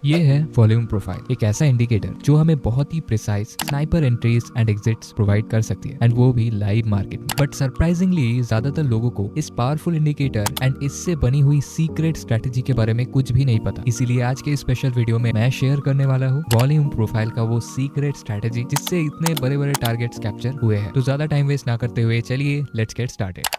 ये है volume profile, एक ऐसा इंडिकेटर जो हमें बहुत ही precise sniper entries and exits provide कर सकती है, एंड वो भी लाइव मार्केट में। बट सरप्राइजिंगली ज्यादातर लोगों को इस पावरफुल इंडिकेटर एंड इससे बनी हुई सीक्रेट स्ट्रेटेजी के बारे में कुछ भी नहीं पता। इसीलिए आज के स्पेशल वीडियो में मैं शेयर करने वाला हूँ वॉल्यूम प्रोफाइल का वो सीक्रेट स्ट्रेटेजी जिससे इतने बड़े बड़े टारगेट्स कैप्चर हुए हैं। तो ज्यादा टाइम वेस्ट ना करते हुए चलिए लेट्स गेट स्टार्टेड।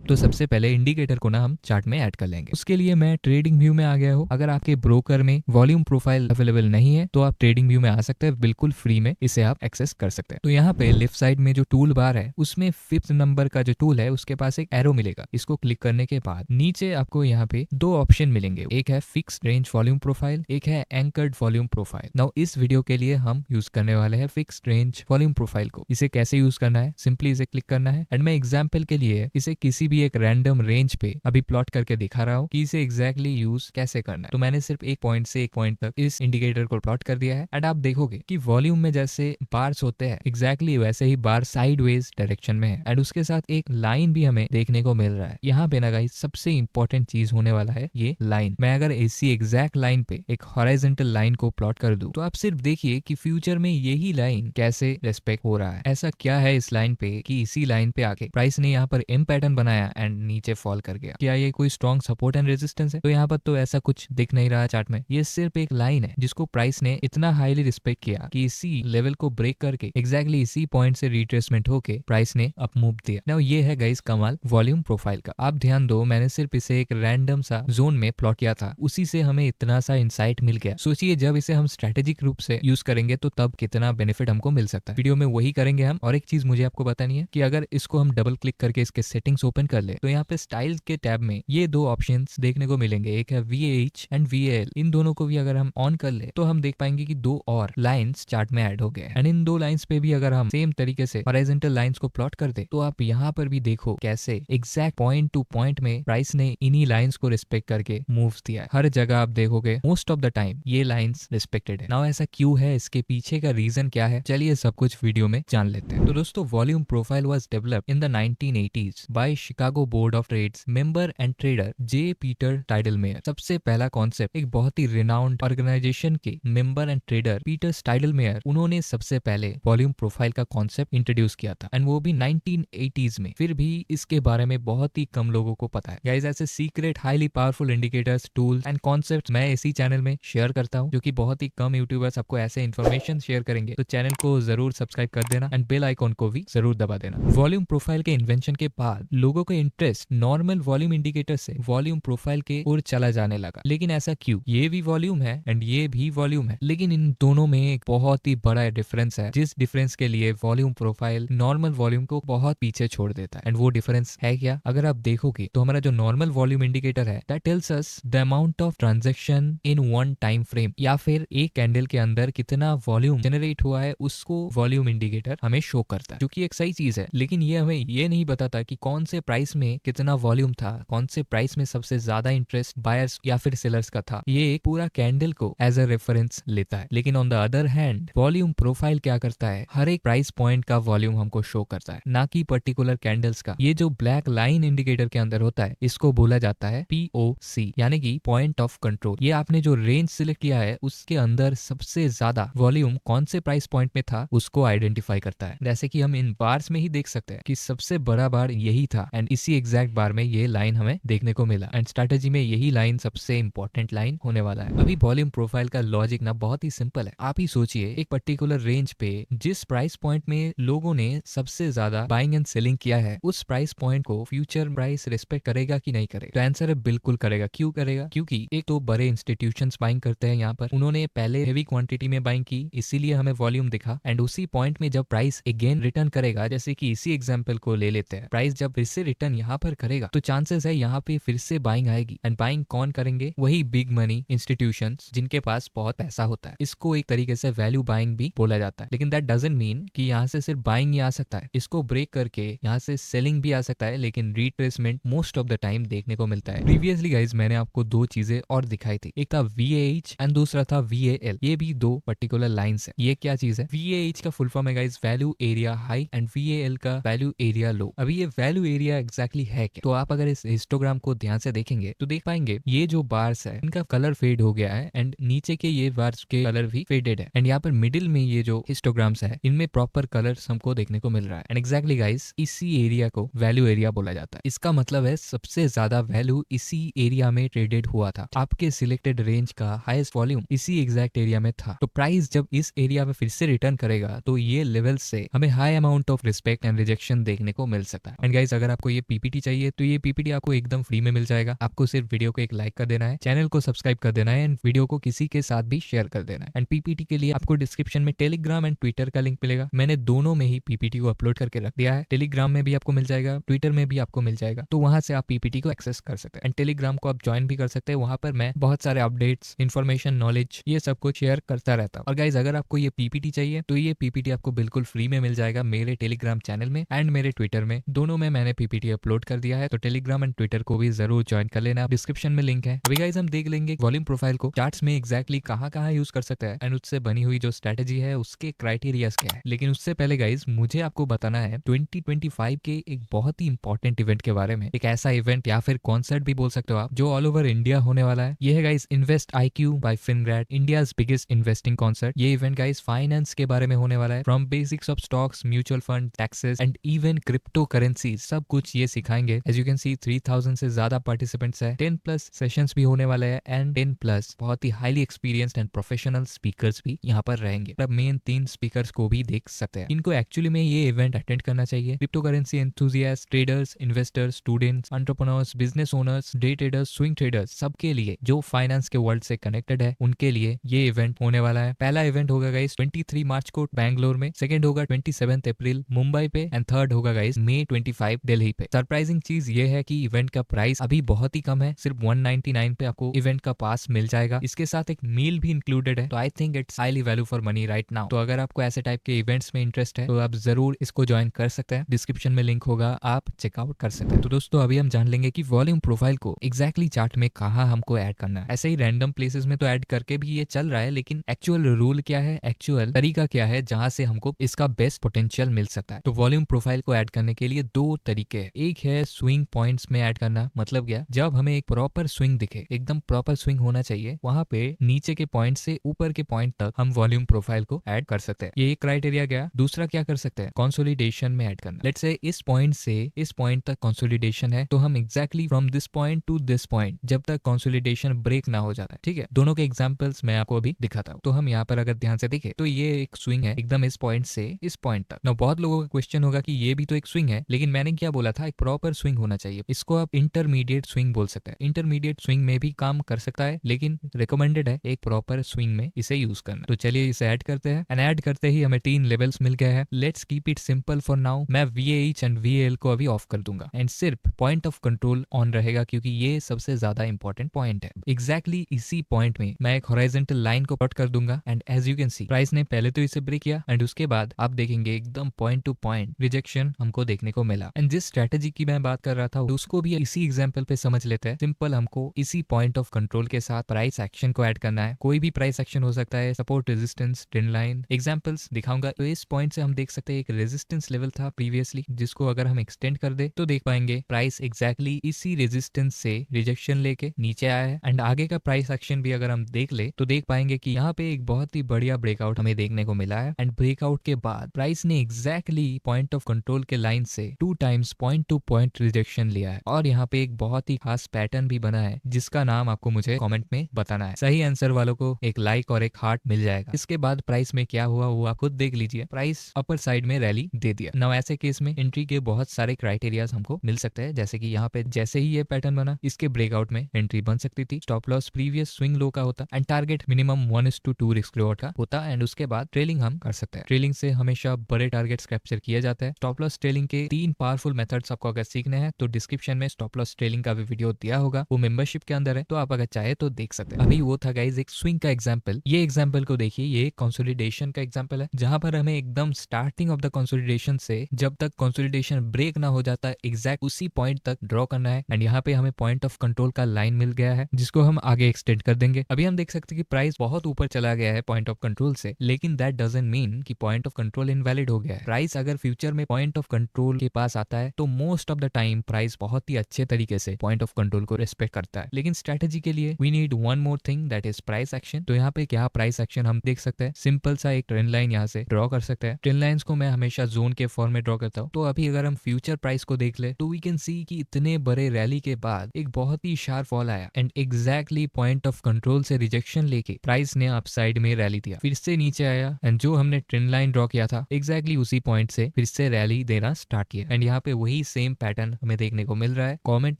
तो सबसे पहले इंडिकेटर को ना हम चार्ट में ऐड कर लेंगे। उसके लिए मैं ट्रेडिंग व्यू में आ गया हूँ। अगर आपके ब्रोकर में वॉल्यूम प्रोफाइल अवेलेबल नहीं है तो आप ट्रेडिंग व्यू में आ सकते हैं, बिल्कुल फ्री में इसे आप एक्सेस कर सकते हैं। तो यहाँ पे लेफ्ट साइड में जो टूल बार है उसमें 5th नंबर का जो टूल है उसके पास एक एरो मिलेगा। इसको क्लिक करने के बाद नीचे आपको यहाँ पे दो ऑप्शन मिलेंगे, एक है फिक्स्ड रेंज वॉल्यूम प्रोफाइल, एक है एंकर्ड वॉल्यूम प्रोफाइल। नाउ इस वीडियो के लिए हम यूज करने वाले हैं फिक्स्ड रेंज वॉल्यूम प्रोफाइल को। इसे कैसे यूज करना है, सिंपली इसे क्लिक करना है एंड मैं एग्जाम्पल के लिए इसे किसी भी एक रैंडम रेंज पे अभी प्लॉट करके दिखा रहा हूँ कि इसे एग्जैक्टली यूज कैसे करना है। तो मैंने सिर्फ एक पॉइंट से एक पॉइंट तक इस इंडिकेटर को प्लॉट कर दिया है एंड आप देखोगे कि वॉल्यूम में जैसे बार्स होते हैं एग्जैक्टली वैसे ही बार साइडवेज डायरेक्शन में है एंड उसके साथ एक लाइन भी हमें देखने को मिल रहा है। यहाँ पे ना गाइस सबसे इंपॉर्टेंट चीज होने वाला है ये लाइन। मैं अगर इसी एग्जैक्ट लाइन पे एक हॉरिजॉन्टल लाइन को प्लॉट कर दूं तो आप सिर्फ देखिए कि फ्यूचर में यही लाइन कैसे रेस्पेक्ट हो रहा है। ऐसा क्या है इस लाइन पे कि इसी लाइन पे आके प्राइस ने यहाँ पर एम पैटर्न बनाया एंड नीचे फॉल कर गया। क्या ये कोई स्ट्रॉन्ग सपोर्ट एंड रेजिस्टेंस है? तो यहाँ पर तो ऐसा कुछ दिख नहीं रहा चार्ट में। ये सिर्फ एक लाइन है जिसको प्राइस ने इतना हाईली रिस्पेक्ट किया कि इसी लेवल को ब्रेक करके एग्जैक्टली इसी पॉइंट से रिट्रेसमेंट होके प्राइस ने अप मूव दिया। नाउ ये है गाइस कमाल वॉल्यूम प्रोफाइल का। आप ध्यान दो, मैंने सिर्फ इसे एक रैंडम सा जोन में प्लॉट किया था, उसी से हमें इतना सा इंसाइट मिल गया। सोचिए जब इसे हम स्ट्रेटेजिक रूप से यूज करेंगे तो तब कितना बेनिफिट हमको मिल सकता है। वीडियो में वही करेंगे हम। और एक चीज मुझे आपको बतानी है कि अगर इसको हम डबल क्लिक करके इसके सेटिंग्स ओपन कर ले तो यहाँ पे स्टाइल के टैब में ये दो ऑप्शंस देखने को मिलेंगे, एक है VAH एंड VAL। इन दोनों को भी अगर हम ऑन कर ले तो हम देख पाएंगे कि दो और लाइंस चार्ट में ऐड हो गए एंड इन दो लाइंस पे भी अगर हम सेम तरीके से हॉरिजॉन्टल लाइंस को प्लॉट कर दे तो आप यहाँ पर भी देखो कैसे एग्जैक्ट पॉइंट टू पॉइंट में प्राइस ने इन्हीं लाइंस को रिस्पेक्ट करके मूव्स दिया है। हर जगह आप देखोगे मोस्ट ऑफ द टाइम ये लाइंस रिस्पेक्टेड है। नाउ ऐसा क्यों है, इसके पीछे का रीजन क्या है, चलिए सब कुछ वीडियो में जान लेते हैं। तो दोस्तों volume profile was developed in the 1980s by Chicago board of trades member and trader J Peter Steidlmayer. सबसे पहला कॉन्सेप्ट एक बहुत ही रिनाउंड ऑर्गेनाइजेशन के member and trader Peter Steidlmayer, उन्होंने सबसे पहले वॉल्यूम प्रोफाइल का कॉन्सेप्ट इंट्रोड्यूस किया था एंड वो भी 1980s में। फिर भी इसके बारे में बहुत ही कम लोगों को पता है। गाइस ऐसे secret highly powerful indicators, tools and concept मैं इसी चैनल में शेयर करता हूँ, जो कि बहुत ही कम यूट्यूबर्स आपको ऐसे इन्फॉर्मेशन शेयर करेंगे। तो चैनल को जरूर सब्सक्राइब कर देना एंड बेल आइकॉन को भी जरूर दबा देना। वॉल्यूम प्रोफाइल के इन्वेंशन के बाद लोगों का इंटरेस्ट नॉर्मल वॉल्यूम इंडिकेटर से वॉल्यूम प्रोफाइल के ओर चला जाने लगा। लेकिन ऐसा क्यों? ये भी वॉल्यूम है एंड ये भी वॉल्यूम है, लेकिन इन दोनों में एक बहुत ही बड़ा डिफरेंस है, जिस डिफरेंस के लिए वॉल्यूम प्रोफाइल नॉर्मल वॉल्यूम को बहुत पीछे छोड़ देता है। एंड वो डिफरेंस है क्या? अगर आप देखोगे तो हमारा जो नॉर्मल वॉल्यूम इंडिकेटर है that tells us the amount of transaction in one time frame, या फिर एक कैंडल के अंदर कितना वॉल्यूम जनरेट हुआ है उसको वॉल्यूम इंडिकेटर हमें शो करता है, जो कि एक सही चीज है। लेकिन ये हमें ये नहीं बताता कि कौन से प्राइस में कितना वॉल्यूम था, कौन से प्राइस में सबसे ज्यादा इंटरेस्ट बायर्स या फिर सेलर्स का था। ये एक पूरा कैंडल को एज अ रेफरेंस लेता है। लेकिन on the other hand volume profile क्या करता है, हर एक प्राइस पॉइंट का वॉल्यूम हमको शो करता है, ना कि पर्टिकुलर कैंडल्स का। ये जो ब्लैक लाइन इंडिकेटर के अंदर होता है इसको बोला जाता है POC, यानी कि पॉइंट ऑफ कंट्रोल। ये आपने जो रेंज सिलेक्ट किया है उसके अंदर सबसे ज्यादा वॉल्यूम कौन से प्राइस पॉइंट में था उसको आइडेंटिफाई करता है। जैसे कि हम इन बार्स में ही देख सकते हैं कि सबसे बड़ा बार यही था एंड इसी एग्जैक्ट बार में ये लाइन हमें देखने को मिला एंड स्ट्रेटेजी में यही लाइन सबसे इंपॉर्टेंट लाइन होने वाला है। अभी वॉल्यूम प्रोफाइल का लॉजिक ना बहुत ही सिंपल है। आप ही सोचिए एक पर्टिकुलर रेंज पे जिस प्राइस पॉइंट में लोगों ने सबसे ज्यादा बाइंग एंड सेलिंग किया है उस प्राइस पॉइंट को फ्यूचर प्राइस रिस्पेक्ट करेगा कि नहीं करेगा? तो आंसर है बिल्कुल करेगा। क्यों करेगा? क्योंकि एक तो बड़े इंस्टीट्यूशंस बाइंग करते हैं, यहाँ पर उन्होंने पहले हेवी क्वांटिटी में बाइंग की, इसीलिए हमें वॉल्यूम दिखा एंड उसी पॉइंट में जब प्राइस अगेन रिटर्न करेगा, जैसे कि इसी एग्जांपल को ले लेते हैं, प्राइस जब फिर से रिटर्न यहाँ पर करेगा तो चांसेस है यहाँ पे फिर से बाइंग आएगी एंड बाइंग कौन करेंगे? वही बिग मनी इंस्टीट्यूशंस जिनके पास बहुत पैसा होता है। इसको एक तरीके से वैल्यू बाइंग भी बोला जाता है। लेकिन दैट डजंट मीन कि यहाँ से सिर्फ बाइंग ही आ सकता है, इसको ब्रेक करके यहाँ से सेलिंग भी आ सकता है, लेकिन retracement most of the time देखने को मिलता है। प्रीवियसली गाइज मैंने आपको दो चीजें और दिखाई थी, एक था VAH एंड दूसरा था VAL। ये भी दो पर्टिकुलर लाइंस है। ये क्या चीज है? VAH का फुल फॉर्म है guys value area high and VAL का वैल्यू एरिया लो। अभी ये वैल्यू एरिया एग्जैक्टली है क्या। तो आप अगर इस हिस्टोग्राम को ध्यान से देखेंगे तो देख पाएंगे ये जो बार्स है इनका कलर फेड हो गया है एंड नीचे के ये बार्स के कलर भी फेडेड है एंड यहाँ पर मिडिल में ये जो हिस्टोग्राम्स है इनमें प्रॉपर कलर्स हमको देखने को मिल रहा है एंड एग्जैक्टली गाइस इसी एरिया को वैल्यू एरिया बोला जाता है। इसका मतलब है सबसे ज्यादा वैल्यू इसी एरिया में ट्रेडेड हुआ था। आपके सिलेक्टेड रेंज का हाईएस्ट वॉल्यूम इसी एग्जैक्ट एरिया में था। तो प्राइस जब इस एरिया में फिर से रिटर्न करेगा तो ये लेवल से हमें high amount of respect and rejection देखने को मिल सकता है। एंड गाइस अगर आपको ये पीपीटी चाहिए तो ये पीपीटी आपको एकदम फ्री में मिल जाएगा। आपको सिर्फ वीडियो को एक लाइक कर देना है, चैनल को सब्सक्राइब कर देना है एंड वीडियो को किसी के साथ भी शेयर कर देना है। एंड पीपीटी के लिए आपको डिस्क्रिप्शन में टेलीग्राम एंड ट्विटर का लिंक मिलेगा। मैंने दोनों में ही पीपीटी को अपलोड करके रख दिया है। टेलीग्राम में भी आपको मिल जाएगा, ट्विटर में भी आपको मिल जाएगा। तो वहां से आप पीपीटी को एक्सेस कर सकते हैं एंड टेलीग्राम को आप ज्वाइन भी कर सकते हैं। वहां पर मैं बहुत सारे अपडेट्स, इन्फॉर्मेशन, नॉलेज ये सब कुछ शेयर करता रहता हूँ। और गाइज अगर आपको ये पीपीटी चाहिए तो ये पीपीटी आपको बिल्कुल फ्री में मिल जाएगा मेरे टेलीग्राम चैनल में एंड मेरे ट्विटर में। दोनों में मैंने पीपीटी अपलोड कर दिया है। तो टेलीग्राम एंड ट्विटर को भी जरूर ज्वाइन कर लेना, डिस्क्रिप्शन में लिंक है। अभी गाइज हम देख लेंगे वॉल्यूम प्रोफाइल को चार्ट्स में एग्जैक्टली कहाँ यूज कर सकता है एंड उससे बनी हुई जो स्ट्रेटेजी है उसके क्राइटेरियाज क्या है। लेकिन उससे पहले गाइज मुझे आपको बताना है 2025 के एक बहुत ही इंपॉर्टेंट इवेंट के बारे में। एक ऐसा इवेंट या फिर कॉन्सर्ट भी बोल सकते हो आप जो ऑल ओवर इंडिया होने वाला है। ये है guys invest IQ by Fingrad, India's biggest investing concert. ये इवेंट गाइज फाइनेंस के बारे में होने वाला है। From basics of stocks, mutual fund, taxes and even crypto currency सब कुछ ये सिखाएंगे। एज यू कैन सी 3000 से ज्यादा पार्टिसिपेंट्स है, 10+ सेशंस भी होने वाले हैं एंड 10+ बहुत ही highly experienced and professional speakers भी यहाँ पर रहेंगे। अब मेन 3 स्पीकर्स को भी देख सकते हैं। इनको एक्चुअली में ये इवेंट अटेंड करना चाहिए। Crypto currency enthusiast, traders, investors, students, entrepreneurs, business owners, day traders, swing traders सबके लिए जो फाइनेंस के वर्ल्ड से कनेक्टेड है उनके लिए ये इवेंट होने वाला है। पहला इवेंट होगा गाइस 23 मार्च को बैंगलोर में, सेकंड होगा 27 अप्रैल मुंबई पे एंड थर्ड होगा गाइस May 25 दिल्ली पे। सरप्राइजिंग चीज ये है कि इवेंट का प्राइस अभी बहुत ही कम है, सिर्फ 199 पे आपको इवेंट का पास मिल जाएगा। इसके साथ एक मील भी इंक्लूडेड है। तो I think it's highly value for money right now. तो अगर आपको ऐसे टाइप के इवेंट्स में इंटरेस्ट है तो आप जरूर इसको ज्वाइन कर सकते हैं। डिस्क्रिप्शन में लिंक होगा, आप चेकआउट कर सकते हैं। तो दोस्तों अभी हम जान लेंगे कि वॉल्यूम प्रोफाइल को एग्जैक्टली चार्ट में कहाँ हमको ऐड करना है। ऐसे ही रैंडम प्लेसेस में तो ऐड करके भी ये चल रहा है, लेकिन एक्चुअल रूल क्या है, एक्चुअल तरीका क्या है जहां से हमको इसका बेस्ट पोटेंशियल मिल सकता है। तो वॉल्यूम प्रोफाइल को ऐड करने के लिए 2 तरीके हैं। एक है स्विंग पॉइंट्स में ऐड करना, मतलब क्या, जब हमें एक प्रॉपर स्विंग दिखे, एकदम प्रॉपर स्विंग होना चाहिए, वहां पे नीचे के पॉइंट से ऊपर के पॉइंट तक हम वॉल्यूम प्रोफाइल को ऐड कर सकते हैं। ये एक क्राइटेरिया गया। दूसरा क्या कर सकते हैं, कंसोलिडेशन में ऐड करना। लेट्स से इस पॉइंट से इस पॉइंट तक कंसोलिडेशन है तो हम exactly from this point two this point जब तक कंसोलिडेशन ब्रेक ना हो जाता है, ठीक है। दोनों के एग्जांपल्स मैं आपको अभी दिखाता हूँ। तो हम यहाँ पर अगर ध्यान से देखें तो ये एक स्विंग है एकदम इस पॉइंट से इस पॉइंट तक। ना बहुत लोगों का क्वेश्चन होगा कि ये भी तो एक स्विंग है, लेकिन मैंने क्या बोला था, एक प्रॉपर स्विंग होना चाहिए। इसको आप इंटरमीडिएट स्विंग बोल सकते हैं। इंटरमीडिएट स्विंग में भी काम कर सकता है, लेकिन रिकमेंडेड है एक प्रॉपर स्विंग में इसे यूज करना। तो चलिए इसे ऐड करते हैं एंड ऐड करते ही हमें 3 लेवल्स मिल गए हैं। Let's keep it simple for now. मैं VAH एंड VAL को अभी ऑफ कर दूंगा एंड सिर्फ पॉइंट ऑफ कंट्रोल ऑन रहेगा, क्योंकि ये सबसे ज्यादा इंपॉर्टेंट पॉइंट है। एग्जैक्टली इसी पॉइंट में मैं एक हॉरिजॉन्टल लाइन को कट कर दूंगा and as you can see price ने पहले तो इसे ब्रेक किया एंड उसके बाद आप देखेंगे एकदम पॉइंट टू पॉइंट रिजेक्शन हमको देखने को मिला। एंड जिस स्ट्रेटेजी की मैं बात कर रहा था उसको भी इसी एग्जांपल पे समझ लेते हैं। सिंपल, हमको इसी पॉइंट ऑफ कंट्रोल के साथ प्राइस एक्शन को ऐड करना है। कोई भी प्राइस एक्शन हो सकता है, support, resistance, trend line, examples दिखाऊंगा। तो इस पॉइंट से हम देख सकते हैं एक रेजिस्टेंस लेवल था प्रीवियसली, जिसको अगर हम एक्सटेंड कर दे तो देख पाएंगे प्राइस एग्जैक्टली इसी रेजिस्टेंस से रिजेक्शन लेके नीचे आया है। एंड आगे का प्राइस एक्शन भी अगर हम देख ले तो देख पाएंगे कि यहाँ पे एक बहुत ही बढ़िया ब्रेकआउट हमें देखने को मिला है। एंड ब्रेकआउट के बाद प्राइस ने एग्जैक्टली पॉइंट ऑफ कंट्रोल के लाइन से 2 times point two point rejection लिया है। और यहाँ पे एक बहुत ही खास पैटर्न भी बना है जिसका नाम आपको मुझे कमेंट में बताना है। सही आंसर वालों को एक लाइक और एक हार्ट मिल जाएगा। इसके बाद प्राइस में क्या हुआ वो आप खुद देख लीजिए। प्राइस अपर साइड में रैली दे दिया। नाउ ऐसे केस में एंट्री के बहुत सारे क्राइटेरियाज हमको मिल सकते हैं, जैसे कि यहाँ पे जैसे ही ये पैटर्न बना इसके ब्रेकआउट में एंट्री बन सकती थी। Stop loss previous swing low का होता and target minimum 1:2 risk reward का होता। एंड उसके बाद ट्रेलिंग हम कर सकते हैं। ट्रेलिंग से हमेशा बड़े टारगेट्स कैप्चर किया जाता है। स्टॉप लॉस ट्रेलिंग के 3 पावरफुल मेथड्स आपको अगर सीखने हैं तो डिस्क्रिप्शन में स्टॉप लॉस ट्रेलिंग का भी वीडियो दिया होगा, वो मेंबरशिप के अंदर है, तो आप अगर चाहे तो देख सकते हैं। अभी वो था गाइज एक स्विंग का एग्जांपल। ये एग्जांपल को देखिए, ये कंसोलिडेशन का एग्जांपल है, जहां पर हमें एकदम स्टार्टिंग ऑफ द कंसोलिडेशन से जब तक कंसोलिडेशन ब्रेक ना हो जाता एग्जैक्ट उसी पॉइंट तक ड्रॉ करना है। एंड यहाँ पे हमें पॉइंट ऑफ कंट्रोल का लाइन मिल गया है जिसको हम आगे एक्सटेंड कर देंगे। अभी हम देख सकते हैं कि प्राइस बहुत ऊपर चला गया है पॉइंट ऑफ कंट्रोल से, लेकिन दैट डजंट मीन कि पॉइंट ऑफ कंट्रोल इनवैलिड हो गया है। प्राइस अगर फ्यूचर में पॉइंट ऑफ कंट्रोल के पास आता है तो most of the time price बहुत ही अच्छे तरीके से पॉइंट ऑफ कंट्रोल को रिस्पेक्ट करता है। लेकिन स्ट्रेटेजी के लिए we need one more thing, that is price action. तो यहाँ पे क्या प्राइस एक्शन हम देख सकते हैं, सिंपल सा एक ट्रेंड लाइन यहाँ से ड्रॉ कर सकते हैं। ट्रेंड लाइंस को मैं हमेशा जोन के फॉर्म में ड्रॉ करता हूँ। तो अभी अगर हम फ्यूचर प्राइस को देख ले तो वी कैन सी कि इतने बड़े रैली के बाद एक बहुत ही शार्प फॉल आया and exactly point of control से रिजेक्शन लेके प्राइस ने अपसाइड में रैली दिया, फिर से नीचे आया एंड जो हमने ट्रेंड लाइन ड्रॉ किया था एग्जैक्टली उसी पॉइंट से फिर से रैली देना स्टार्ट किया एंड यहाँ पे वही सेम पैटर्न हमें देखने को मिल रहा है। कमेंट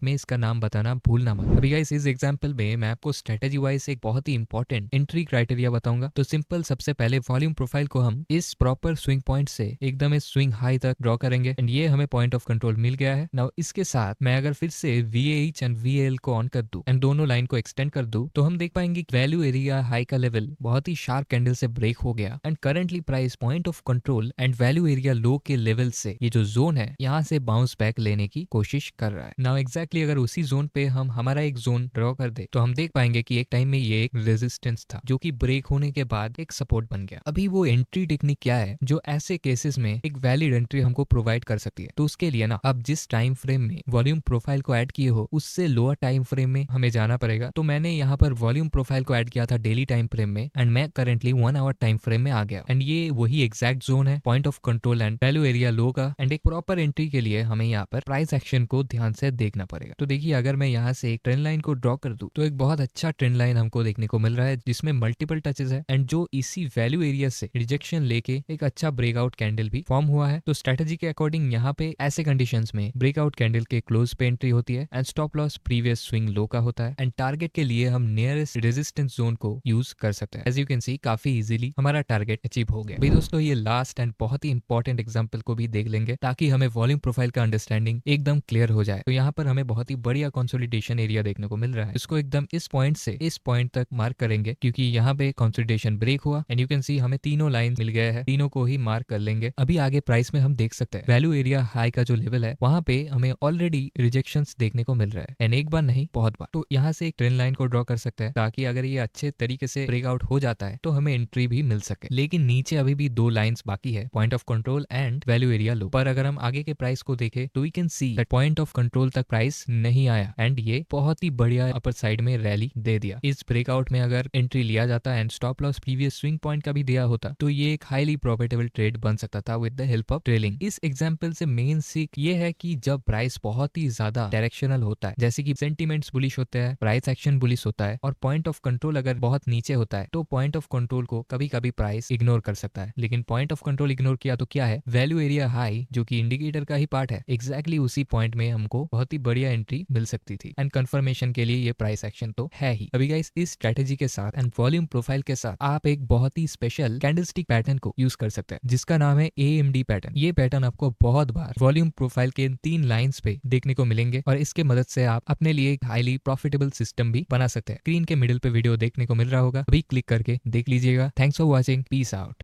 में इसका नाम बताना भूलना मत। अभी गाइस इस एग्जांपल में मैं आपको स्ट्रेटेजी वाइज एक बहुत ही इंपॉर्टेंट एंट्री क्राइटेरिया बताऊंगा। तो सिंपल, सबसे पहले वॉल्यूम प्रोफाइल को हम इस प्रॉपर स्विंग पॉइंट से एकदम इस स्विंग हाई तक ड्रॉ करेंगे एंड ये हमें पॉइंट ऑफ कंट्रोल मिल गया है। नाउ इसके साथ मैं अगर फिर से VAH एंड VAL को ऑन कर दूं एंड दोनों लाइन को एक्सटेंड कर दूं तो हम देख पाएंगे वैल्यू एरिया हाई का लेवल बहुत ही शार्प कैंडल से ब्रेक हो गया and currently price point of control and value area low के लेवल से ये जो जोन है यहाँ से बाउंस बैक लेने की कोशिश कर रहा है। नाउ एग्जैक्टली अगर उसी जोन पे हम हमारा एक जोन ड्रॉ कर दे तो हम देख पाएंगे कि एक टाइम में ये एक रेजिस्टेंस था जो कि ब्रेक होने के बाद एक सपोर्ट बन गया। अभी वो एंट्री टेक्निक क्या है जो ऐसे केसेस में एक वैलिड एंट्री हमको प्रोवाइड कर सकती है। तो उसके लिए ना आप जिस टाइम फ्रेम में वॉल्यूम प्रोफाइल को ऐड किए हो उससे लोअर टाइम फ्रेम में हमें जाना पड़ेगा। तो मैंने यहाँ पर वॉल्यूम प्रोफाइल को ऐड किया था डेली टाइम फ्रेम में एंड मैं करेंटली 1 आवर टाइम फ्रेम में आ गया एंड ये वही एग्जैक्ट जोन है point of control and value area low का एंड एक प्रॉपर एंट्री के लिए हमें यहाँ पर प्राइस एक्शन को ध्यान से देखना पड़ेगा। तो देखिए अगर मैं यहाँ से एक ट्रेंड लाइन को ड्रॉ कर दूं तो एक बहुत अच्छा ट्रेंड लाइन हमको देखने को मिल रहा है जिसमें मल्टीपल टचेस है एंड जो इसी वैल्यू एरिया से रिजेक्शन लेके एक अच्छा ब्रेकआउट कैंडल भी फॉर्म हुआ है। तो स्ट्रेटेजी के अकॉर्डिंग यहाँ पे ऐसे कंडीशंस में ब्रेकआउट कैंडल के क्लोज पे एंट्री होती है and stop loss previous swing low का होता है एंड टारगेट के लिए हम नियरेस्ट रेजिस्टेंस जोन को यूज कर सकते हैं। एज यू कैन सी काफी इजीली हमारा टारगेट अचीव हो गया। भाई दोस्तों ये लास्ट एंड बहुत ही इंपॉर्टेंट एग्जांपल को भी देख लेंगे ताकि हमें वॉल्यूम प्रोफाइल का अंडरस्टैंडिंग एकदम क्लियर हो जाए। तो यहाँ पर हमें बहुत ही बढ़िया कंसोलिडेशन एरिया देखने को मिल रहा है। इसको एकदम इस पॉइंट से इस पॉइंट तक मार्क करेंगे क्योंकि यहाँ पे कंसोलिडेशन ब्रेक हुआ एंड यू कैन सी हमें तीनों लाइन मिल गए हैं, तीनों को ही मार्क कर लेंगे। अभी आगे प्राइस में हम देख सकते हैं वैल्यू एरिया हाई का जो लेवल है वहाँ पे हमें ऑलरेडी रिजेक्शंस देखने को मिल रहा है एंड एक बार नहीं बहुत बार। तो यहाँ से एक ट्रेंड लाइन को ड्रॉ कर सकते हैं ताकि अगर ये अच्छे तरीके से ब्रेकआउट हो जाता है तो हमें एंट्री भी मिल सके। लेकिन नीचे अभी भी 2 लाइंस बाकी है, point of control and value area low. पर अगर हम आगे के प्राइस को देखें तो we can see that point of control तक प्राइस नहीं आया एंड ये बहुत ही बढ़िया अपर साइड में रैली दे दिया। इस ब्रेकआउट में अगर एंट्री लिया जाता and stop loss previous swing point का भी दिया होता तो ये एक हाईली प्रॉफिटेबल ट्रेड बन सकता था with the help of trailing. इस एग्जांपल से मेन सीख ये है कि जब प्राइस बहुत ही ज्यादा डायरेक्शनल होता है, जैसे कि सेंटीमेंट्स बुलिश होते हैं, प्राइस एक्शन बुलिश होता है और पॉइंट ऑफ कंट्रोल अगर बहुत नीचे होता है तो पॉइंट ऑफ कंट्रोल को कभी कभी प्राइस इग्नोर कर सकता है। लेकिन पॉइंट ऑफ कंट्रोल इग्नोर किया तो क्या है, वैल्यू एरिया हाई जो कि इंडिकेटर का ही पार्ट है, एग्जैक्टली उसी पॉइंट में हमको बहुत ही बढ़िया एंट्री मिल सकती थी एंड कंफर्मेशन के लिए ये प्राइस एक्शन तो है ही। अभी गाइस इस स्ट्रेटेजी के साथ एंड वॉल्यूम प्रोफाइल के साथ आप एक बहुत ही स्पेशल कैंडलस्टिक पैटर्न को यूज कर सकते हैं जिसका नाम है AMD पैटर्न। ये पैटर्न आपको बहुत बार वॉल्यूम प्रोफाइल के 3 लाइंस पे देखने को मिलेंगे और इसके मदद से आप अपने लिए एक हाईली प्रॉफिटेबल सिस्टम भी बना सकते हैं। स्क्रीन के मिडिल पे वीडियो देखने को मिल रहा होगा, अभी क्लिक करके देख लीजिएगा। Thanks for watching, peace out.